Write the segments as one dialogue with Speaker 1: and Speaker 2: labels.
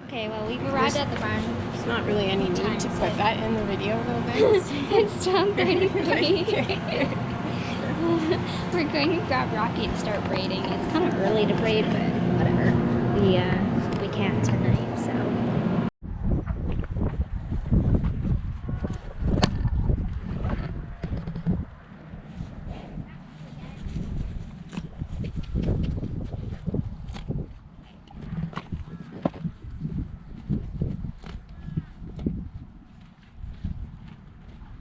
Speaker 1: Okay, well, we've arrived at the barn.
Speaker 2: There's not really any need to put that in the video, though, guys.
Speaker 1: It's 12:33. We're going to grab Rocky to start braiding. It's kind of early to braid, but whatever. We can't tonight, so.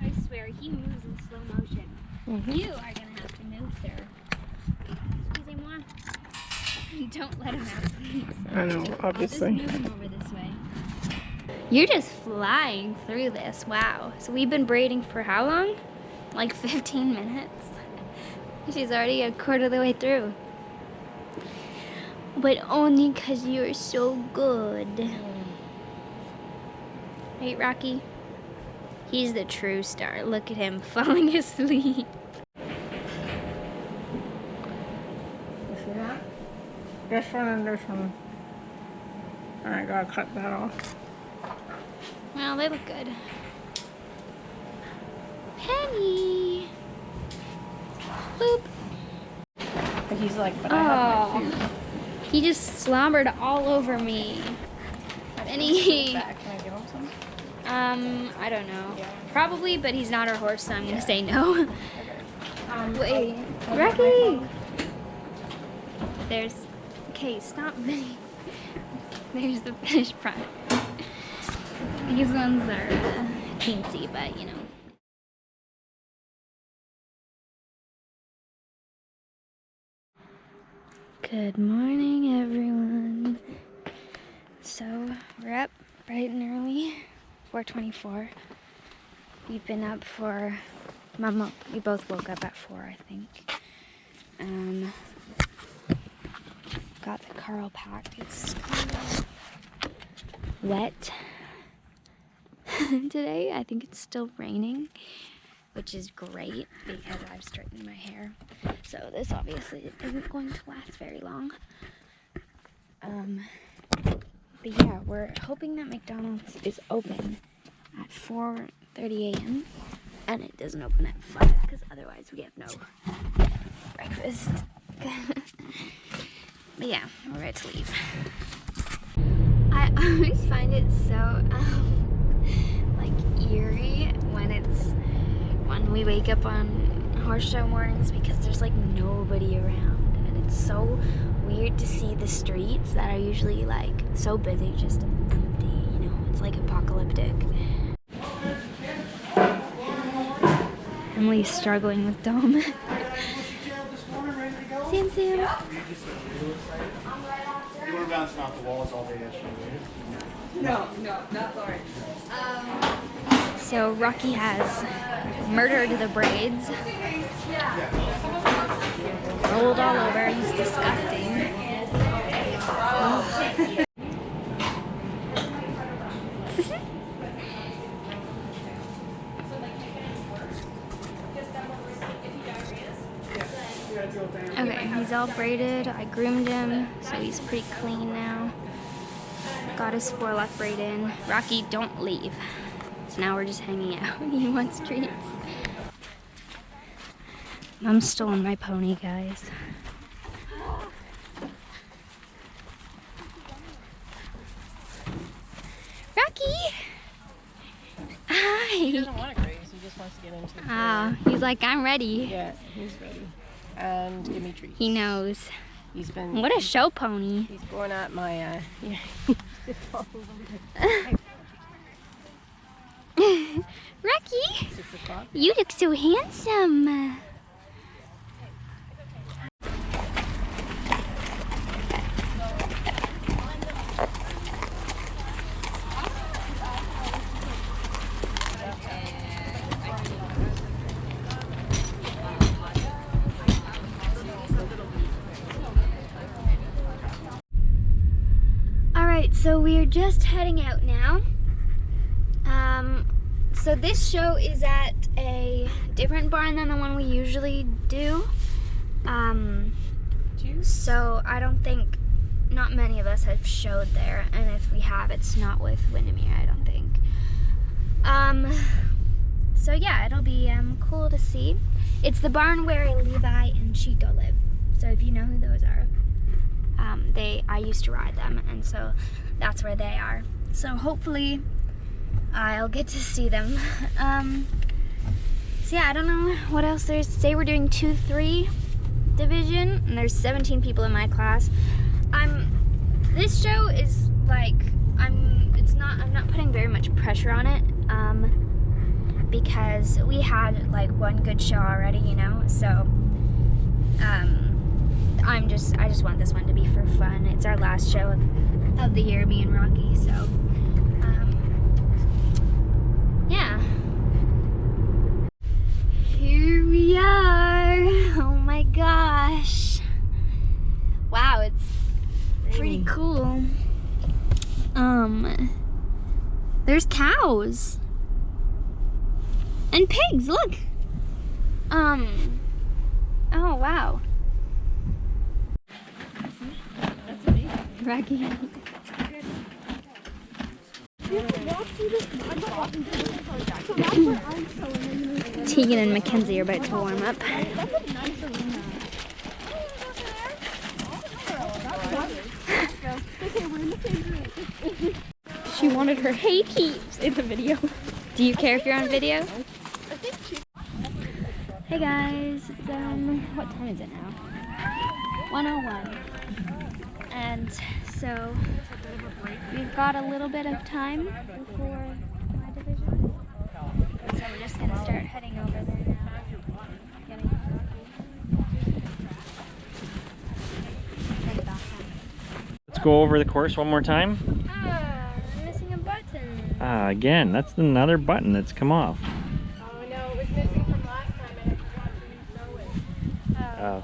Speaker 1: I swear, he moves in slow motion. You are gonna have to move, sir. Excusez-moi. Don't let him out, please.
Speaker 2: I know, obviously.
Speaker 1: I'll just move him over this way. You're just flying through this. Wow. So we've been braiding for how long? Like 15 minutes? She's already a quarter of the way through. But only because you're so good. Right, Rocky? He's the true star. Look at him falling asleep.
Speaker 2: You see that? This one and this one. I gotta cut that off.
Speaker 1: Well, they look good. Penny! Boop!
Speaker 2: But he's like, but I have my food.
Speaker 1: He just slobbered all over me. Penny!
Speaker 2: Can I give him some?
Speaker 1: I don't know.
Speaker 2: Yeah.
Speaker 1: Probably, but he's not our horse, so I'm gonna say no.
Speaker 2: Okay.
Speaker 1: Wait, Rocky! There's, okay, stop me. There's the finished product. These ones are teensy, but you know. Good morning, everyone. So, we're up bright and early, 4:24. We've been up for, we both woke up at 4, I think. Got the car all packed. It's kind of wet today. I think it's still raining, which is great because I've straightened my hair. So this obviously isn't going to last very long. But yeah, we're hoping that McDonald's is open at 4:30 a.m. and it doesn't open at 5 because otherwise we have no breakfast. But yeah, we're ready to leave. I always find it so like eerie when we wake up on horse show mornings because there's like nobody around, and it's so weird to see the streets that are usually like so busy just empty, you know. It's like apocalyptic. Emily's struggling with Dom. Sam.
Speaker 3: You want to bounce off the walls all day yesterday? No, not Lauren.
Speaker 1: So Rocky has murdered the braids. Rolled all over. He's disgusting. Oh. Okay, he's all braided. I groomed him, so he's pretty clean now. Got his forelock braid in. Rocky, don't leave. So now we're just hanging out. He wants treats. Mom's stolen my pony, guys. Rocky! Hi!
Speaker 2: He doesn't want to graze, he just wants to get into the
Speaker 1: Ah, he's like, I'm ready.
Speaker 2: Yeah, he's ready. And give me treats.
Speaker 1: He knows.
Speaker 2: He's been...
Speaker 1: What a show pony.
Speaker 2: He's going at my, yeah.
Speaker 1: Rocky,
Speaker 2: 6 o'clock.
Speaker 1: you look so handsome. Alright, so we're just heading out now. So this show is at a different barn than the one we usually do. So I don't think not many of us have showed there, and if we have, it's not with Windermere, I don't think. So yeah, it'll be cool to see. It's the barn where Levi and Chico live. So if you know who those are, I used to ride them, and so that's where they are. So hopefully I'll get to see them. So yeah, I don't know what else there's to say. We're doing 2-3 division, and there's 17 people in my class. This show is like, I'm not putting very much pressure on it, because we had like one good show already, you know, so I just want this one to be for fun. It's our last show of the year, me and Rocky, so yeah. Here we are. Oh my gosh. Wow, it's pretty cool. There's cows. And pigs, look. Oh wow.
Speaker 2: That's amazing.
Speaker 1: Rocky. Tegan and Mackenzie are about to warm up.
Speaker 2: She wanted her hay keeps in the video.
Speaker 1: Do you care if you're on video? Hey guys, it's, what time is it now? 1:01. And so we've got a little bit of time before my division. So we're just gonna start heading over there now. Getting
Speaker 4: Let's go over the course one more time.
Speaker 1: I'm missing a button.
Speaker 4: Again, that's another button that's come off.
Speaker 2: Oh no, it was missing from last time and I didn't know it.
Speaker 4: Oh.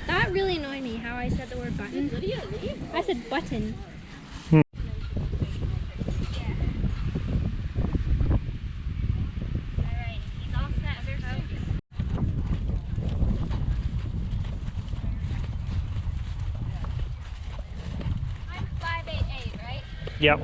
Speaker 1: That really annoyed me how I said the word button. I said button. Alright, he's all set there, folks. I'm 5'8", right?
Speaker 4: Yep.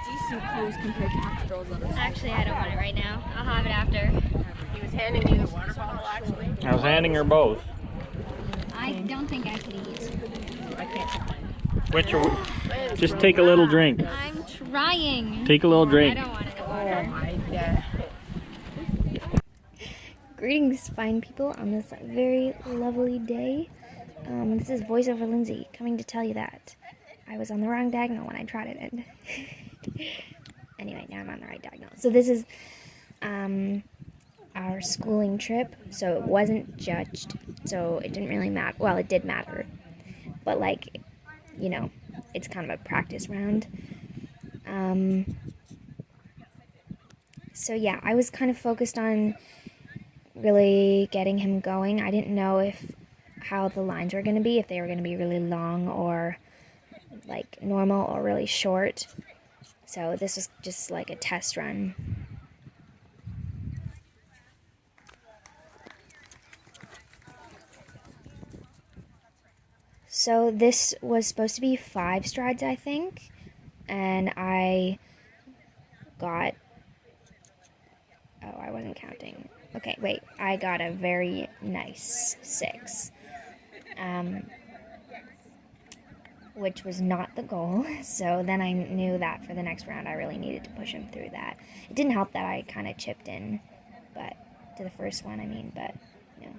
Speaker 2: Decent clothes compared to half the girls on us.
Speaker 1: Actually, I don't want it right now. I'll have it after.
Speaker 2: He was handing me the water bottle actually.
Speaker 4: I was handing her both.
Speaker 1: I don't think I could eat.
Speaker 2: I can't find.
Speaker 4: Which are, just take a little drink.
Speaker 1: I'm trying.
Speaker 4: Take a little
Speaker 1: I
Speaker 4: drink.
Speaker 1: don't want it to
Speaker 2: Oh
Speaker 1: water.
Speaker 2: my god.
Speaker 1: Greetings, fine people, on this very lovely day. This is Voiceover Lindsay coming to tell you that I was on the wrong diagonal when I tried it. And anyway, now I'm on the right diagonal. So this is our schooling trip. So it wasn't judged. So it didn't really matter. Well, it did matter, but like, you know, it's kind of a practice round. So yeah, I was kind of focused on really getting him going. I didn't know how the lines were going to be, if they were going to be really long or like normal or really short. So this was just like a test run. So this was supposed to be 5 strides, I think, and I got, oh, I wasn't counting. Okay, wait, I got a very nice 6, which was not the goal. So then I knew that for the next round I really needed to push him through that. It didn't help that I kind of chipped in, but to the first one, I mean, but, you know.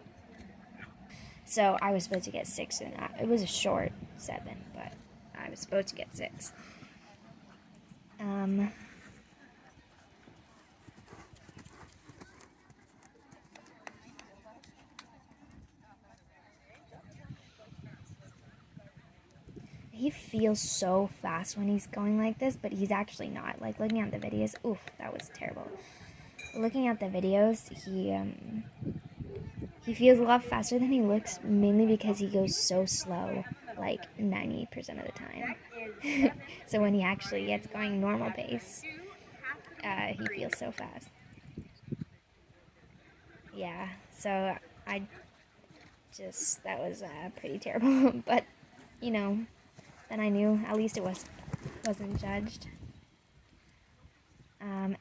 Speaker 1: So I was supposed to get 6 in that. It was a short 7, but I was supposed to get 6. He feels so fast when he's going like this, but he's actually not. Like, looking at the videos, oof, that was terrible. Looking at the videos, he feels a lot faster than he looks, mainly because he goes so slow, like 90% of the time. So when he actually gets going normal pace, he feels so fast. Yeah, so that was pretty terrible. But, you know, then I knew at least it wasn't judged.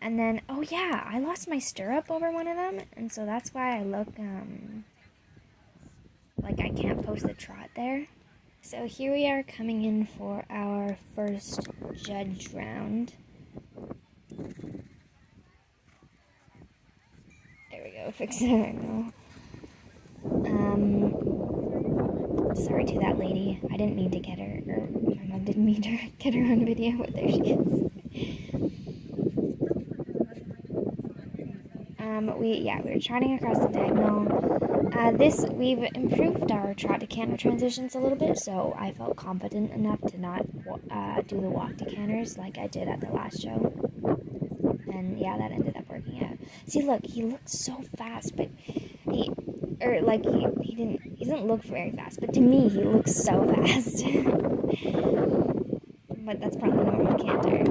Speaker 1: And then, oh yeah, I lost my stirrup over one of them, and so that's why I look like I can't post the trot there. So here we are coming in for our first judge round. There we go, fix it right now. Sorry to that lady. I didn't mean to get her, or my mom didn't mean to get her on video, but there she is. We were trotting across the diagonal. We've improved our trot to canter transitions a little bit, so I felt confident enough to not do the walk to canters like I did at the last show. And yeah, that ended up working out. See, look, he looks so fast, but he doesn't look very fast, but to me, he looks so fast. But that's probably normal canter.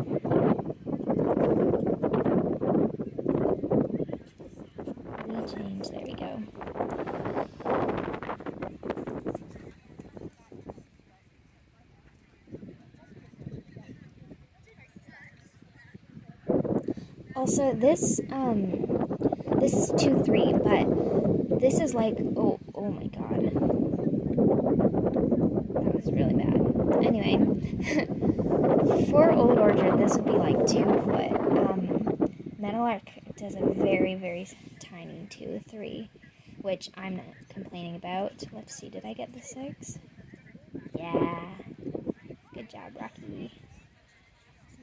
Speaker 1: Change, there we go. Also, this is 2-3, but this is like, oh my god. That was really bad. Anyway, for Old Orchard, this would be like 2 foot. Meadowlark does a very, very tiny 2-3, which I'm not complaining about. Let's see, did I get the 6? Yeah. Good job, Rocky.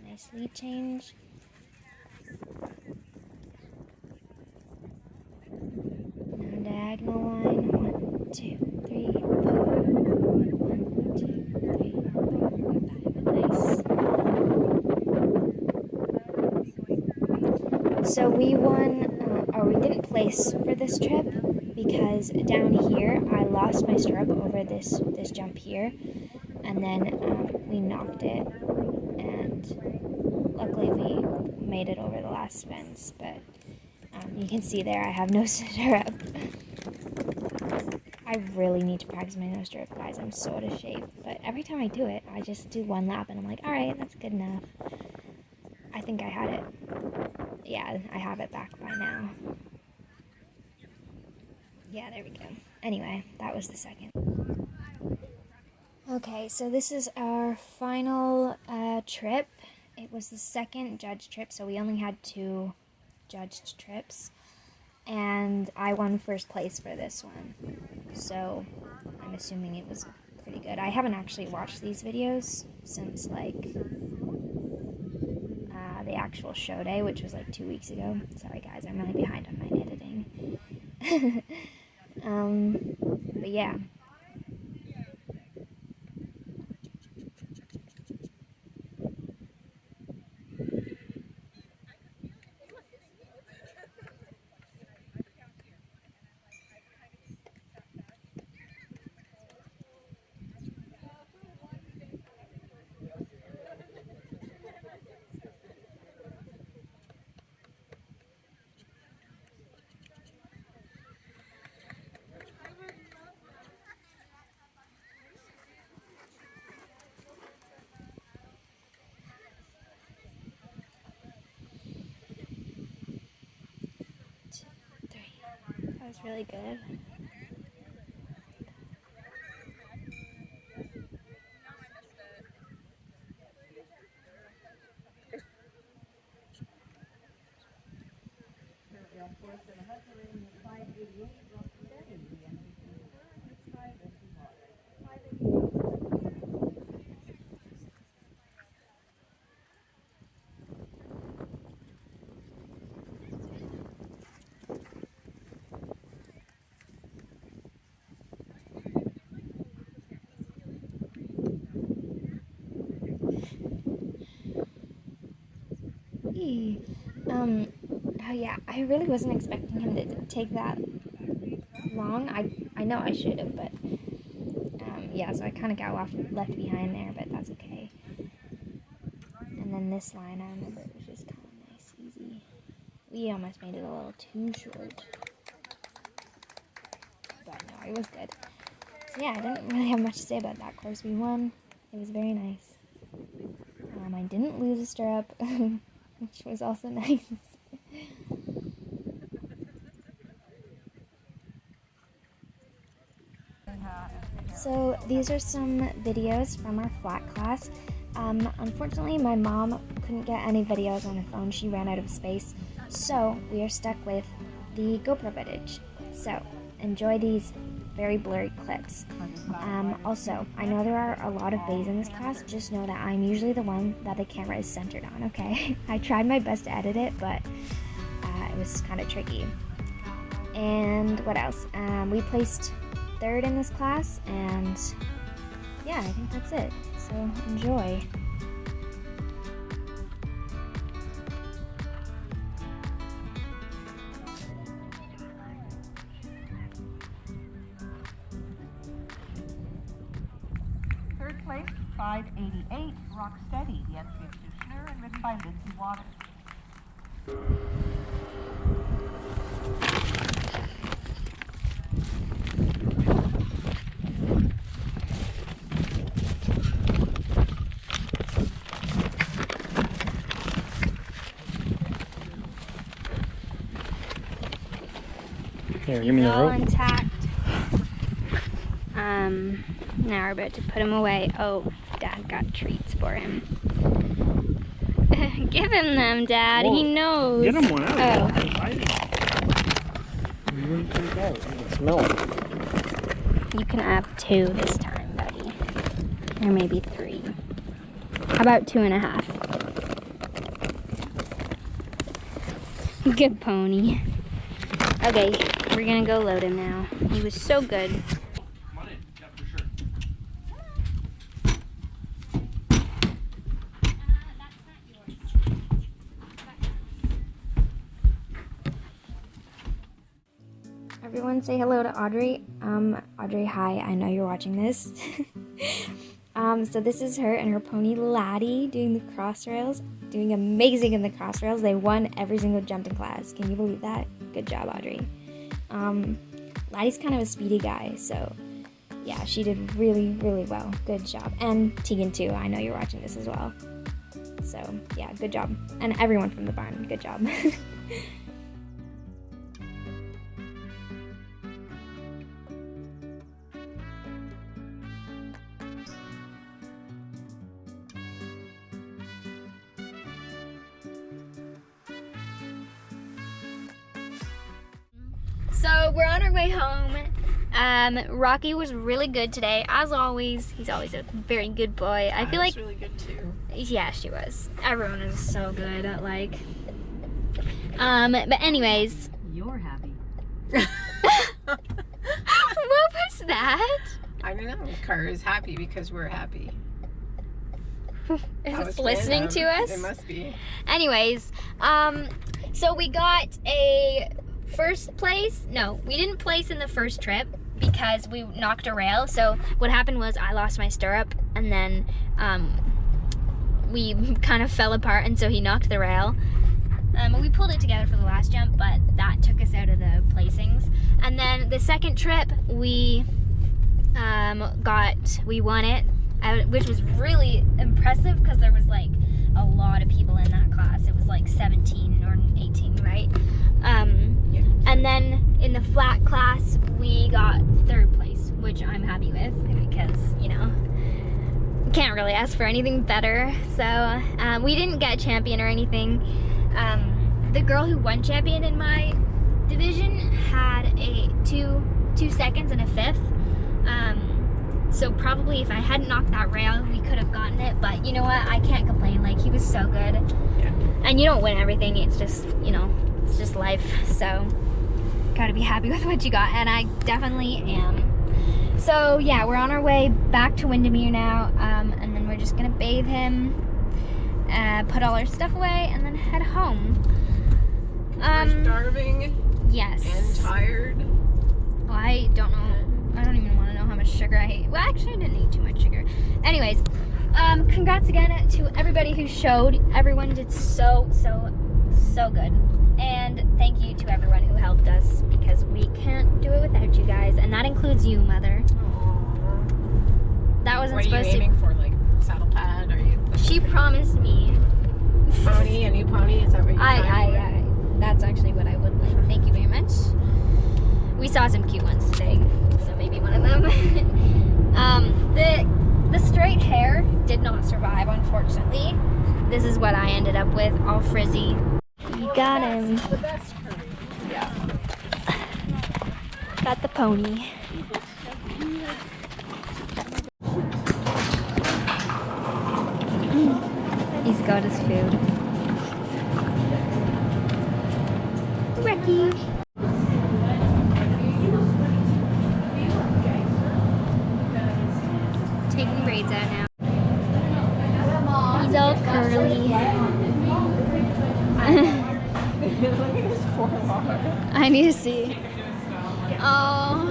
Speaker 1: Nice lead change. Now diagonal line. 1, 2, 3, 4. 1, 2, 3, 4, 5. Nice. So we won, or we didn't place for this trip because down here I lost my stirrup over this jump here, and then we knocked it, and luckily we made it over the last fence. But you can see there I have no stirrup. I really need to practice my no stirrup, guys. I'm so out of shape, but every time I do it, I just do 1 lap and I'm like, alright, that's good enough. I think I had it. Yeah, I have it back by now. Yeah, there we go. Anyway, that was the second. Okay, so this is our final trip. It was the second judge trip, so we only had 2 judged trips. And I won first place for this one. So I'm assuming it was pretty good. I haven't actually watched these videos since like the actual show day, which was like 2 weeks ago. Sorry guys, I'm really behind on my editing. But yeah. That was really good. Oh yeah, I really wasn't expecting him to take that long. I know I should have, but yeah, so I kind of got left behind there, but that's okay. And then this line, I remember it was just kind of nice, easy. We almost made it a little too short, but no, it was good. So yeah, I didn't really have much to say about that course. We won. It was very nice. I didn't lose a stirrup, which was also nice. So these are some videos from our flat class. Unfortunately, my mom couldn't get any videos on her phone. She ran out of space. So we are stuck with the GoPro footage. So enjoy these very blurry clips. Also, I know there are a lot of bays in this class. Just know that I'm usually the one that the camera is centered on, okay? I tried my best to edit it, but it was kind of tricky. And what else? We placed 3rd in this class, and yeah, I think that's it. So enjoy.
Speaker 5: Third place, 588, Rock Steady, the entry of Sushner and written by Lindsay Waters.
Speaker 4: Here, give me the
Speaker 1: All
Speaker 4: rope.
Speaker 1: intact. Now we're about to put him away. Oh, Dad got treats for him. Give him them, Dad.
Speaker 4: Whoa.
Speaker 1: He knows.
Speaker 4: Get him one out.
Speaker 1: Oh.
Speaker 4: You wouldn't freak out. You can smell it.
Speaker 1: You can have 2 this time, buddy. Or maybe 3. How about 2.5? Good pony. Okay, we're gonna go load him now. He was so good.
Speaker 3: Come on in. Yeah, for sure.
Speaker 1: Everyone say hello to Audrey. Audrey, hi, I know you're watching this. So this is her and her pony Laddie doing the cross rails, doing amazing in the cross rails. They won every single jump in class. Can you believe that? Good job, Audrey. Laddie's kind of a speedy guy, so yeah, she did really, really well. Good job. And Tegan too, I know you're watching this as well. So yeah, good job. And everyone from the barn, good job. So we're on our way home. Rocky was really good today, as always. He's always a very good boy. I feel like
Speaker 2: really good too.
Speaker 1: Yeah, she was. Everyone is so good at like. But anyways.
Speaker 5: You're happy.
Speaker 1: What was that?
Speaker 2: I don't know. Car is happy because we're happy.
Speaker 1: Is
Speaker 2: That
Speaker 1: it
Speaker 2: was
Speaker 1: listening
Speaker 2: random.
Speaker 1: to us?
Speaker 2: It must be.
Speaker 1: Anyways, so we got a first place. No, we didn't place in the first trip because we knocked a rail. So what happened was I lost my stirrup, and then we kind of fell apart, and so he knocked the rail. We pulled it together for the last jump, but that took us out of the placings. And then the second trip, we won it, which was really impressive because there was like a lot of people in that class. It was like 17 or 18, right? And then in the flat class, we got 3rd place, which I'm happy with because, you know, can't really ask for anything better. So we didn't get champion or anything. The girl who won champion in my division had a 2 seconds and a 5th. So probably if I hadn't knocked that rail, we could have gotten it. But you know what? I can't complain. Like, he was so good.
Speaker 2: Yeah.
Speaker 1: And you don't win everything. It's just, you know, it's just life. So gotta be happy with what you got, and I definitely am. So yeah, we're on our way back to Windermere now, and then we're just gonna bathe him, put all our stuff away, and then head home.
Speaker 2: We're starving
Speaker 1: Yes.
Speaker 2: and tired.
Speaker 1: Well, I don't know. I don't even want to know how much sugar I ate. Well, actually, I didn't eat too much sugar. Anyways, congrats again to everybody who showed. Everyone did so good. And thank you to everyone who helped us, because we can't do it without you guys. And that includes you, Mother. That wasn't
Speaker 2: What are you
Speaker 1: supposed
Speaker 2: aiming for? Like saddle pad? Are you
Speaker 1: to. She promised me.
Speaker 2: pony? A new pony? Is that what you're trying to do?
Speaker 1: That's actually what I would like. Thank you very much. We saw some cute ones today, so maybe one of them. The straight hair did not survive, unfortunately. This is what I ended up with, all frizzy. You got him.
Speaker 2: The best curry. Yeah.
Speaker 1: Got the pony. He's got his food. Ricky. Taking braids out now. He's all curly.
Speaker 2: Look at his forelock.
Speaker 1: I need to see. Oh.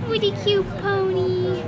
Speaker 1: What a cute pony.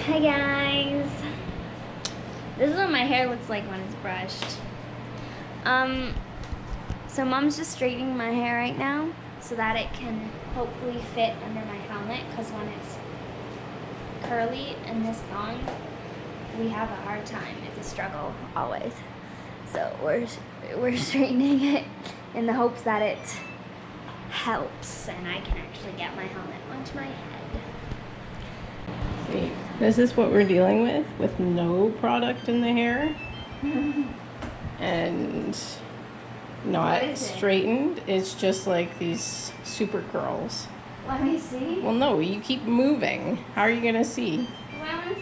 Speaker 1: Hi guys. This is what my hair looks like when it's brushed. So Mom's just straightening my hair right now so that it can hopefully fit under my helmet, because when it's curly and this long, we have a hard time. It's a struggle always. So we're straightening it in the hopes that it helps and I can actually get my helmet onto my head.
Speaker 2: See, this is what we're dealing with no product in the hair. And not straightened. It's just like these super curls.
Speaker 1: Let me see.
Speaker 2: Well, no, you keep moving. How are you gonna see?
Speaker 1: Do I want